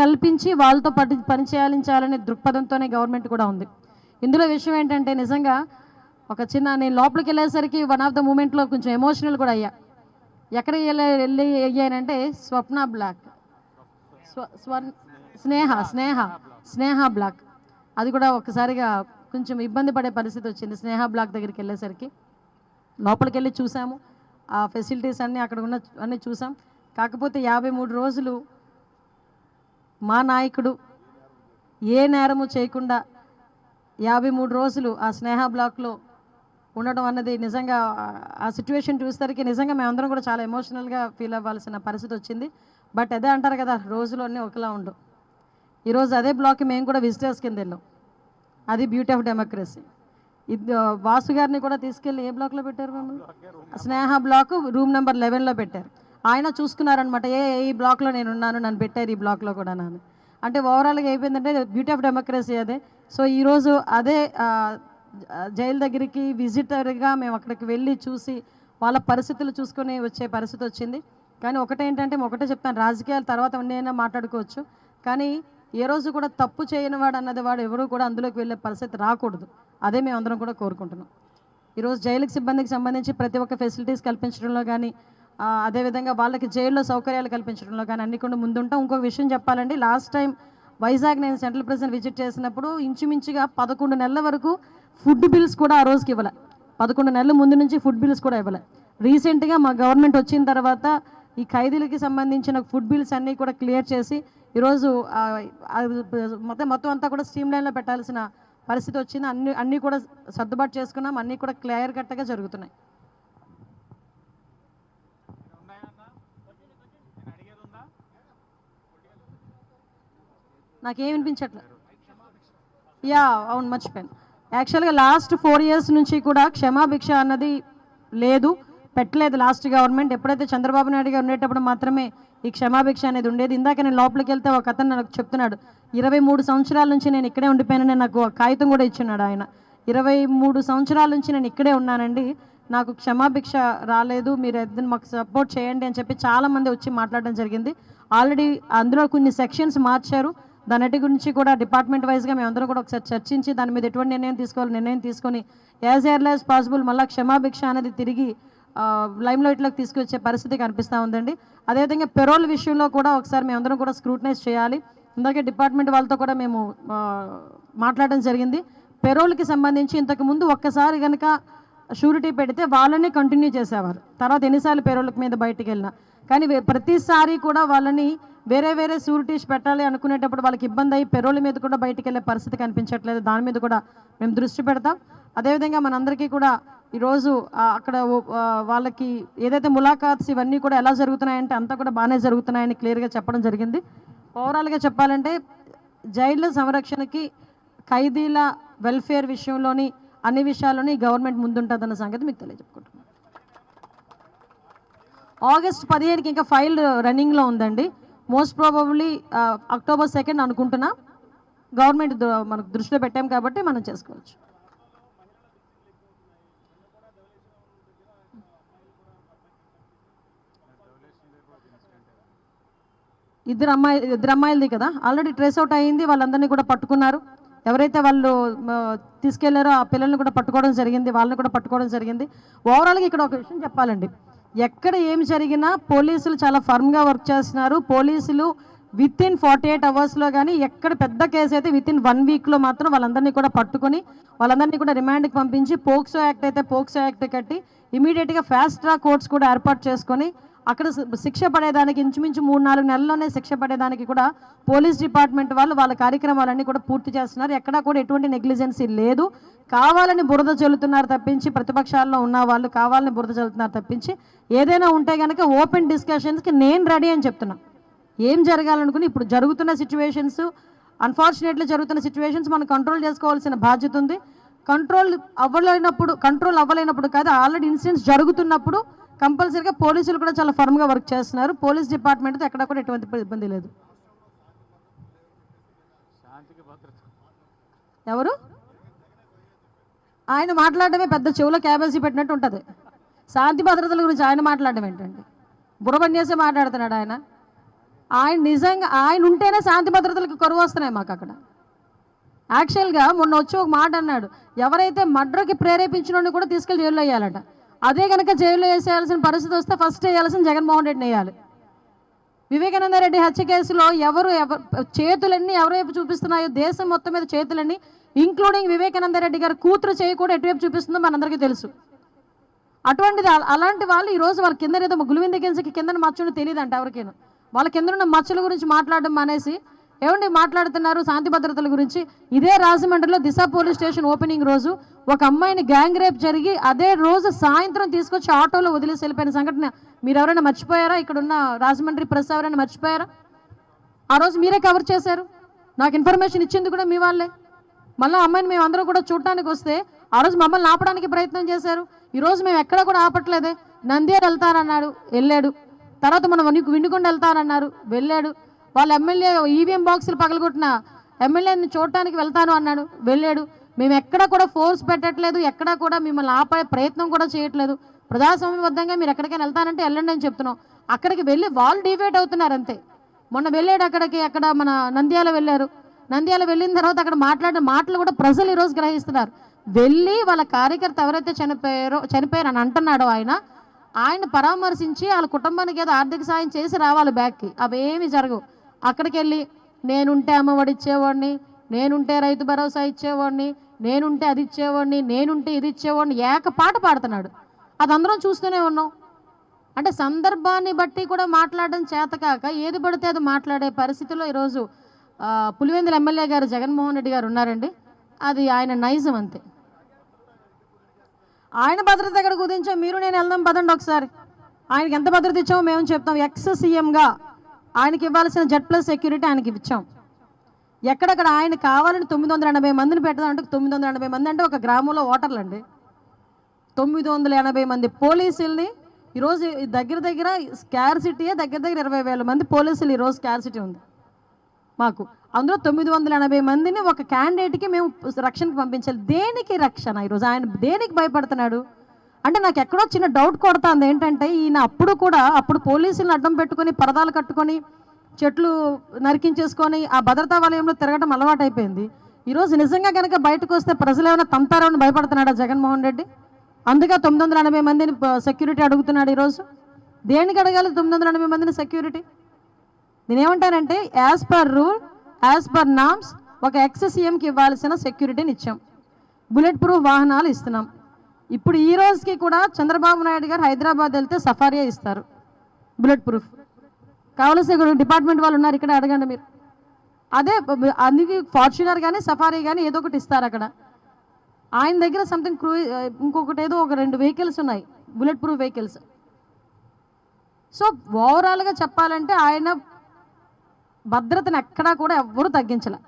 కల్పించి వాళ్ళతో పని చేయాలించాలనే దృక్పథంతోనే గవర్నమెంట్ కూడా ఉంది. ఇందులో విషయం ఏంటంటే నిజంగా ఒక చిన్న నేను లోపలికి వెళ్ళేసరికి వన్ ఆఫ్ ద మూమెంట్లో కొంచెం ఎమోషనల్ కూడా అయ్యా. ఎక్కడ వెళ్ళి అయ్యానంటే స్వప్న బ్లాక్, స్నేహ బ్లాక్, అది కూడా ఒకసారిగా కొంచెం ఇబ్బంది పడే పరిస్థితి వచ్చింది. స్నేహ బ్లాక్ దగ్గరికి వెళ్ళేసరికి లోపలికి వెళ్ళి చూసాము, ఆ ఫెసిలిటీస్ అన్నీ అక్కడ ఉన్న అన్నీ చూసాం. కాకపోతే 53 రోజులు మా నాయకుడు ఏ నేరము చేయకుండా 53 రోజులు ఆ స్నేహ బ్లాక్లో ఉండడం అన్నది నిజంగా ఆ సిచ్యువేషన్ చూసేసరికి నిజంగా మేమందరం కూడా చాలా ఎమోషనల్గా ఫీల్ అవ్వాల్సిన పరిస్థితి వచ్చింది. బట్ అదే అంటారు కదా, రోజులు అన్నీ ఒకలా ఉండవు. ఈరోజు అదే బ్లాక్కి మేము కూడా విజిటర్స్ కింద వెళ్ళాం. అది బ్యూటీ ఆఫ్ డెమోక్రసీ. వాసు గారిని కూడా తీసుకెళ్ళి ఏ బ్లాక్లో పెట్టారు మమ్మల్ని? స్నేహ బ్లాక్ రూమ్ నెంబర్ 11లో పెట్టారు. ఆయన చూసుకున్నారనమాట, ఈ బ్లాక్లో నేను ఉన్నాను, నన్ను పెట్టారు ఈ బ్లాక్లో కూడా నన్ను. అంటే ఓవరాల్గా అయిపోయిందంటే బ్యూటీ ఆఫ్ డెమోక్రసీ అదే. సో ఈరోజు అదే జైలు దగ్గరికి విజిటర్గా మేము అక్కడికి వెళ్ళి చూసి వాళ్ళ పరిస్థితులు చూసుకొని వచ్చే పరిస్థితి వచ్చింది. కానీ ఒకటేంటంటే ఒకటే చెప్తాను, రాజకీయాల తర్వాత ఉన్నైనా మాట్లాడుకోవచ్చు, కానీ ఏ రోజు కూడా తప్పు చేయని వాడు అన్నది వాడు ఎవరు కూడా అందులోకి వెళ్ళే పరిస్థితి రాకూడదు. అదే మేము అందరం కూడా కోరుకుంటున్నాం. ఈరోజు జైలుకి సిబ్బందికి సంబంధించి ప్రతి ఒక్క ఫెసిలిటీస్ కల్పించడంలో కానీ అదేవిధంగా వాళ్ళకి జైల్లో సౌకర్యాలు కల్పించడంలో కానీ అన్ని కూడా ముందుంటాం. ఇంకొక విషయం చెప్పాలండి, లాస్ట్ టైం వైజాగ్ నేను సెంట్రల్ ప్రిజన్ విజిట్ చేసినప్పుడు ఇంచుమించుగా 11 నెలల వరకు ఫుడ్ బిల్స్ కూడా ఆ రోజుకి ఇవ్వలే. 11 నెలల ముందు నుంచి ఫుడ్ బిల్స్ కూడా ఇవ్వలే. రీసెంట్గా మా గవర్నమెంట్ వచ్చిన తర్వాత ఈ ఖైదీలకి సంబంధించిన ఫుడ్ బిల్స్ అన్నీ కూడా క్లియర్ చేసి ఈరోజు మొత్తం అంతా కూడా స్ట్రీమ్ లైన్లో పెట్టాల్సిన పరిస్థితి వచ్చింది. అన్నీ కూడా సర్దుబాటు చేసుకున్నాం, అన్నీ కూడా క్లియర్ కట్గా జరుగుతున్నాయి. నాకేం వినిపించట్లేదు. అవును, మర్చిపోయాను. యాక్చువల్గా లాస్ట్ 4 years నుంచి కూడా క్షమాభిక్ష అన్నది లేదు, పెట్టలేదు లాస్ట్ గవర్నమెంట్. ఎప్పుడైతే చంద్రబాబు నాయుడు గారు ఉండేటప్పుడు మాత్రమే ఈ క్షమాభిక్ష అనేది ఉండేది. ఇందాక నేను లోపలికి వెళ్తే ఒక అతను నాకు చెప్తున్నాడు, 23 సంవత్సరాల నుంచి నేను ఇక్కడే ఉండిపోయానని నాకు కాగితం కూడా ఇచ్చినాడు ఆయన. 23 సంవత్సరాల నుంచి నేను ఇక్కడే ఉన్నానండి, నాకు క్షమాభిక్ష రాలేదు, మీరు ఏదైనా మాకు సపోర్ట్ చేయండి అని చెప్పి చాలామంది వచ్చి మాట్లాడడం జరిగింది. ఆల్రెడీ అందులో కొన్ని సెక్షన్స్ మార్చారు. దానిటి గురించి కూడా డిపార్ట్మెంట్ వైజ్గా మేమందరం కూడా ఒకసారి చర్చించి దాని మీద ఎటువంటి నిర్ణయం తీసుకొని యాజ్ ఎర్లీ యాజ్ పాసిబుల్ మళ్ళీ క్షమాభిక్ష అనేది తిరిగి లైమ్లైట్లోకి తీసుకొచ్చే పరిస్థితి కనిపిస్తూ ఉందండి. అదేవిధంగా పెరోల్ విషయంలో కూడా ఒకసారి మేమందరం కూడా స్క్రూటనైజ్ చేయాలి. ఇందాకే డిపార్ట్మెంట్ వాళ్ళతో కూడా మేము మాట్లాడడం జరిగింది. పెరోల్కి సంబంధించి ఇంతకుముందు ఒక్కసారి కనుక షూరిటీ పెడితే వాళ్ళని కంటిన్యూ చేసేవారు, తర్వాత ఎన్నిసార్లు పెరోల్కి మీద బయటికి వెళ్ళినా. కానీ ప్రతిసారి కూడా వాళ్ళని వేరే షూరిటీస్ పెట్టాలి అనుకునేటప్పుడు వాళ్ళకి ఇబ్బంది అయ్యి పెరోల్ మీద కూడా బయటికి వెళ్ళే పరిస్థితి కనిపించట్లేదు. దాని మీద కూడా మేము దృష్టి పెడతాం. అదేవిధంగా మనందరికీ కూడా ఈరోజు అక్కడ వాళ్ళకి ఏదైతే ములాఖాత్స్ ఇవన్నీ కూడా ఎలా జరుగుతున్నాయంటే అంతా కూడా బాగానే జరుగుతున్నాయని క్లియర్గా చెప్పడం జరిగింది. ఓవరాల్గా చెప్పాలంటే జైళ్ళ సంరక్షణకి ఖైదీల వెల్ఫేర్ విషయంలోని అన్ని విషయాల్లోని గవర్నమెంట్ ముందుంటుందన్న సంగతి మీకు తెలియజెప్పుకుంటున్నాను. ఆగస్ట్ 15కి ఇంకా ఫైల్ రన్నింగ్లో ఉందండి. మోస్ట్ ప్రాబబ్లీ October 2 అనుకుంటున్నా. గవర్నమెంట్ మనకు దృష్టిలో పెట్టాం కాబట్టి మనం చేసుకోవచ్చు. ఇద్దరు అమ్మాయిలది కదా, ఆల్రెడీ ట్రేస్ అవుట్ అయ్యింది, వాళ్ళందరినీ కూడా పట్టుకున్నారు. ఎవరైతే వాళ్ళు తీసుకెళ్లారో ఆ పిల్లల్ని కూడా పట్టుకోవడం జరిగింది, వాళ్ళని కూడా పట్టుకోవడం జరిగింది. ఓవరాల్గా ఇక్కడ ఒక విషయం చెప్పాలండి, ఎక్కడ ఏం జరిగినా పోలీసులు చాలా ఫర్మ్గా వర్క్ చేస్తున్నారు. పోలీసులు వితిన్ 48 అవర్స్లో కానీ ఎక్కడ పెద్ద కేసు అయితే వితిన్ 1 వీక్లో మాత్రం వాళ్ళందరినీ కూడా పట్టుకొని వాళ్ళందరినీ కూడా రిమాండ్కి పంపించి పోక్సో యాక్ట్ అయితే పోక్సో యాక్ట్ కట్టి ఇమీడియట్గా ఫాస్ట్ ట్రాక్ కోర్ట్స్ కూడా ఏర్పాటు చేసుకొని అక్కడ శిక్ష పడేదానికి ఇంచుమించు 3-4 నెలల్లోనే శిక్ష పడేదానికి కూడా పోలీస్ డిపార్ట్మెంట్ వాళ్ళు వాళ్ళ కార్యక్రమాలన్నీ కూడా పూర్తి చేస్తున్నారు. ఎక్కడా కూడా ఎటువంటి నెగ్లిజెన్సీ లేదు. కావాలని బురద చల్లుతున్నారు తప్పించి, ప్రతిపక్షాల్లో ఉన్న వాళ్ళు కావాలని బురద చల్లుతున్నారు తప్పించి, ఏదైనా ఉంటే కనుక ఓపెన్ డిస్కషన్స్కి నేను రెడీ అని చెప్తున్నా. ఏం జరగాలనుకుని ఇప్పుడు జరుగుతున్న సిచ్యువేషన్స్, అన్ఫార్చునేట్లీ జరుగుతున్న సిచ్యువేషన్స్ మనం కంట్రోల్ చేసుకోవాల్సిన బాధ్యత ఉంది. కంట్రోల్ అవ్వలేనప్పుడు కాదు, ఆల్రెడీ ఇన్సిడెంట్స్ జరుగుతున్నప్పుడు కంపల్సరీగా పోలీసులు కూడా చాలా ఫర్మ్గా వర్క్ చేస్తున్నారు. పోలీస్ డిపార్ట్మెంట్తో ఎక్కడ కూడా ఎటువంటి ఇబ్బంది లేదు. ఎవరు ఆయన మాట్లాడడమే పెద్ద చెవులో క్యాబేజీ పెట్టినట్టు ఉంటుంది. శాంతి భద్రతల గురించి ఆయన మాట్లాడడం ఏంటండి, బుర్రబన్యాసే మాట్లాడుతున్నాడు ఆయన. ఆయన నిజంగా ఆయన ఉంటేనే శాంతి భద్రతలకు కరువు వస్తున్నాయి మాకు అక్కడ. యాక్చువల్గా మొన్న వచ్చి ఒక మాట అన్నాడు, ఎవరైతే మర్డర్కి ప్రేరేపించిన కూడా తీసుకెళ్ళి జైల్లో వేయాలట. అదే కనుక జైల్లో వేసేయాల్సిన పరిస్థితి వస్తే ఫస్ట్ వేయాల్సిన జగన్మోహన్ రెడ్డిని వేయాలి. వివేకానంద రెడ్డి హత్య కేసులో చేతులన్నీ ఎవరివైపు చూపిస్తున్నాయో, దేశం మొత్తం మీద చేతులన్నీ, ఇంక్లూడింగ్ వివేకానంద రెడ్డి గారి కూతురు చేయి కూడా ఎటువైపు చూపిస్తుందో మనందరికీ తెలుసు. అటువంటిది అలాంటి వాళ్ళు ఈరోజు వాళ్ళ కింద ఏదో గులివింద కిందకి కింద మచ్చని తెలియదంట ఎవరికైనా. వాళ్ళ కింద ఉన్న మచ్చల గురించి మాట్లాడడం మానేసి ఏమండి మాట్లాడుతున్నారు శాంతి భద్రతల గురించి. ఇదే రాజమండ్రిలో దిశ పోలీస్ స్టేషన్ ఓపెనింగ్ రోజు ఒక అమ్మాయిని గ్యాంగ్ రేప్ జరిగి అదే రోజు సాయంత్రం తీసుకొచ్చి ఆటోలో వదిలేసి వెళ్ళిపోయిన సంఘటన మీరు ఎవరైనా మర్చిపోయారా? ఇక్కడ ఉన్న రాజమండ్రి ప్రెస్ ఎవరైనా మర్చిపోయారా? ఆ రోజు మీరే కవర్ చేశారు. నాకు ఇన్ఫర్మేషన్ ఇచ్చింది కూడా మీ వాళ్ళే. మళ్ళీ అమ్మాయిని మేము అందరూ కూడా చూడటానికి వస్తే ఆ రోజు మమ్మల్ని ఆపడానికి ప్రయత్నం చేశారు. ఈరోజు మేము ఎక్కడ కూడా ఆపట్లేదే. నంద్యాల వెళ్తారన్నాడు, వెళ్ళాడు. తర్వాత మనం వినుకొండ వెళ్తారన్నారు, వెళ్ళాడు. వాళ్ళ ఎమ్మెల్యే ఈవీఎం బాక్సులు పగలగొట్టిన ఎమ్మెల్యేని చూడటానికి వెళ్తాను అన్నాడు, వెళ్ళాడు. మేము ఎక్కడ కూడా ఫోర్స్ పెట్టట్లేదు, ఎక్కడ కూడా మిమ్మల్ని ఆపే ప్రయత్నం కూడా చేయట్లేదు. ప్రజాస్వామ్యబద్ధంగా మీరు ఎక్కడికైనా వెళ్తానంటే వెళ్ళండి అని చెప్తున్నాం. అక్కడికి వెళ్ళి వాళ్ళు డివేట్ అవుతున్నారు అంతే. మొన్న వెళ్ళాడు అక్కడ మన నంద్యాల వెళ్ళారు. నంద్యాల వెళ్ళిన తర్వాత అక్కడ మాట్లాడిన మాటలు కూడా ప్రజలు ఈరోజు గ్రహిస్తున్నారు. వెళ్ళి వాళ్ళ కార్యకర్త ఎవరైతే చనిపోయారు అని అంటున్నాడో ఆయన పరామర్శించి వాళ్ళ కుటుంబానికి ఏదో ఆర్థిక సాయం చేసి రావాలి బ్యాక్కి. అవేమి జరగవు. అక్కడికి వెళ్ళి నేనుంటే అమ్మఒడి ఇచ్చేవాడిని, నేనుంటే రైతు భరోసా ఇచ్చేవాడిని, నేనుంటే అది ఇచ్చేవాడిని, నేనుంటే ఇది ఇచ్చేవాడిని ఏకపాట పాడుతున్నాడు. అది అందరం చూస్తూనే ఉన్నాం. అంటే సందర్భాన్ని బట్టి కూడా మాట్లాడడం చేతకాక ఏది పడితే అది మాట్లాడే పరిస్థితిలో ఈరోజు పులివెందుల ఎమ్మెల్యే గారు జగన్మోహన్ రెడ్డి గారు ఉన్నారండి. అది ఆయన నైజం అంతే. ఆయన భద్రత ఎక్కడ కుదించాం, మీరు నేను వెళ్దాం పదండి ఒకసారి. ఆయనకి ఎంత భద్రత ఇచ్చామో మేము చెప్తాం. ఎక్స్ సీఎంగా ఆయనకి ఇవ్వాల్సిన Z+ సెక్యూరిటీ ఆయనకి ఇచ్చాం. ఎక్కడక్కడ ఆయన కావాలని 980 మందిని పెట్టదంటే 980 మంది అంటే ఒక గ్రామంలో ఓటర్లు అండి. 980 మంది పోలీసుల్ని ఈరోజు దగ్గర స్కార్సిటీ దగ్గర 20,000 మంది పోలీసులు ఈరోజు స్కార్సిటీ ఉంది మాకు. అందులో 980 మందిని ఒక క్యాండిడేట్కి మేము రక్షణకి పంపించాలి. దేనికి రక్షణ? ఈరోజు ఆయన దేనికి భయపడుతున్నాడు అంటే నాకు ఎక్కడో చిన్న డౌట్ కొడుతుంది. ఏంటంటే ఈయన అప్పుడు పోలీసులను అడ్డం పెట్టుకొని పరదాలు కట్టుకొని చెట్లు నరికించేసుకొని ఆ భద్రతా వలయంలో తిరగడం అలవాటు అయిపోయింది. ఈరోజు నిజంగా కనుక బయటకు వస్తే ప్రజలు ఏమైనా తంతారని భయపడుతున్నాడా జగన్మోహన్ రెడ్డి? అందుకే 980 మందిని సెక్యూరిటీ అడుగుతున్నాడు. ఈరోజు దేనికి అడగాలి 980 మందిని సెక్యూరిటీ? నేను ఏమంటానంటే as per rule, as per norms ఒక ఎక్స్ సీఎంకి ఇవ్వాల్సిన సెక్యూరిటీని ఇచ్చాం. బుల్లెట్ ప్రూఫ్ వాహనాలు ఇస్తున్నాం. ఇప్పుడు ఈ రోజుకి కూడా చంద్రబాబు నాయుడు గారు హైదరాబాద్ వెళ్తే సఫారీయే ఇస్తారు బుల్లెట్ ప్రూఫ్. కావలసిన డిపార్ట్మెంట్ వాళ్ళు ఉన్నారు ఇక్కడ, అడగండి మీరు. అదే అందుకే ఫార్చునర్ కానీ సఫారీ కానీ ఏదో ఒకటి ఇస్తారు అక్కడ. ఆయన దగ్గర సంథింగ్ ఇంకొకటి ఏదో ఒక 2 వెహికల్స్ ఉన్నాయి బుల్లెట్ ప్రూఫ్ వెహికల్స్. సో ఓవరాల్గా చెప్పాలంటే ఆయన భద్రతను ఎక్కడా కూడా ఎవ్వరూ తగ్గించలే.